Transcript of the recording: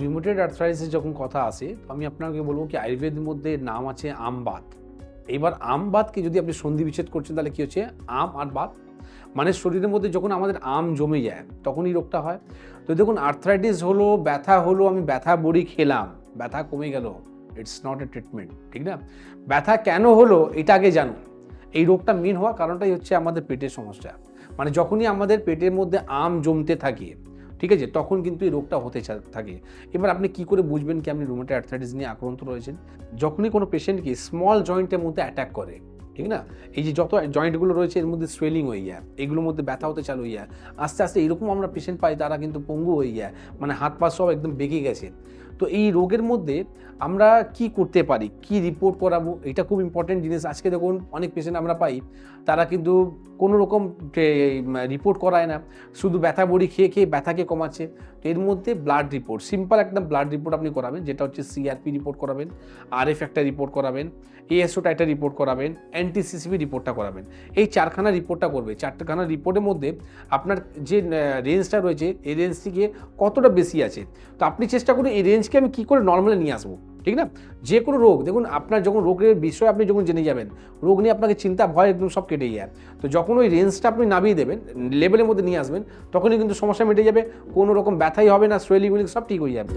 Rheumatoid আর্থ্রাইটিসের যখন কথা আসে আমি আপনাকে বলবো কি আয়ুর্বেদের মধ্যে নাম আছে আমবাত। এবার আমবাতকে যদি আপনি সন্ধি বিচ্ছেদ করছেন তাহলে কি হচ্ছে আম আর বাত, মানে শরীরের মধ্যে যখন আমাদের আম জমে যায় তখন এই রোগটা হয়। তো দেখুন আর্থ্রাইটিস হলো, ব্যথা হলো, আমি ব্যথা বড়ি খেলাম, ব্যথা কমে গেল, ইটস নট এ ট্রিটমেন্ট, ঠিক না? ব্যথা কেন হলো এটা আগে জানুন। এই রোগটা মেন হওয়ার কারণটাই হচ্ছে আমাদের পেটের সমস্যা। মানে যখনই আমাদের পেটের মধ্যে আম জমতে থাকে, ঠিক আছে, তখন কিন্তু এই রোগটা হতে থাকে। এবার আপনি কি করে বুঝবেন কি আপনি রুমেটয়েড আর্থ্রাইটিস নিয়ে আক্রান্ত রয়েছেন? যখনই কোনো পেশেন্টকে স্মল জয়েন্টের মধ্যে অ্যাটাক করে, ঠিক না, এই যে যত জয়েন্টগুলো রয়েছে এর মধ্যে সোয়েলিং হয়ে যায়, এগুলোর মধ্যে ব্যথা হতে চালু হয়ে যায়, আস্তে আস্তে এরকম আমরা পেশেন্ট পাই তারা কিন্তু পঙ্গু হয়ে যায়, মানে হাত পা সব একদম বেঁকে গেছে। তো এই রোগের মধ্যে আমরা কি করতে পারি, কি রিপোর্ট করাবো, এটা খুব ইম্পর্টেন্ট জিনিস। আজকে দেখুন অনেক পেশেন্ট আমরা পাই তারা কিন্তু কোনো রকম রিপোর্ট করায় না, শুধু ব্যথা বড়ি খেয়ে খেয়ে ব্যথাকে কমাচ্ছে। তো এর মধ্যে ব্লাড রিপোর্ট, সিম্পল একটা ব্লাড রিপোর্ট আপনি করাবেন, যেটা হচ্ছে সিআরপি রিপোর্ট করাবেন, আরএফ একটা রিপোর্ট করাবেন, এএসওটা একটা রিপোর্ট করাবেন, এনটিসিসিবি রিপোর্টটা করাবেন। এই চারখানা রিপোর্টটা করবে। চারখানা রিপোর্টের মধ্যে আপনার যে রেঞ্জটা রয়েছে এই রেঞ্জ থেকে কতটা বেশি আছে। তো আপনি চেষ্টা করুন এই রেঞ্জকে আমি কী করে নর্মালে নিয়ে আসবো, ঠিক না? যে কোনো রোগ দেখুন আপনার যখন রোগের বিষয় আপনি যখন জেনে যাবেন, রোগ নিয়ে আপনাকে চিন্তা ভয় একদম সব কেটে যায়। তো যখন ওই রেঞ্জটা আপনি নামিয়ে দেবেন, লেভেলের মধ্যে নিয়ে আসবেন, তখনই কিন্তু সমস্যা মিটে যাবে। কোনো রকম ব্যথাই হবে না, সোয়েলিং সব ঠিক হয়ে যাবে।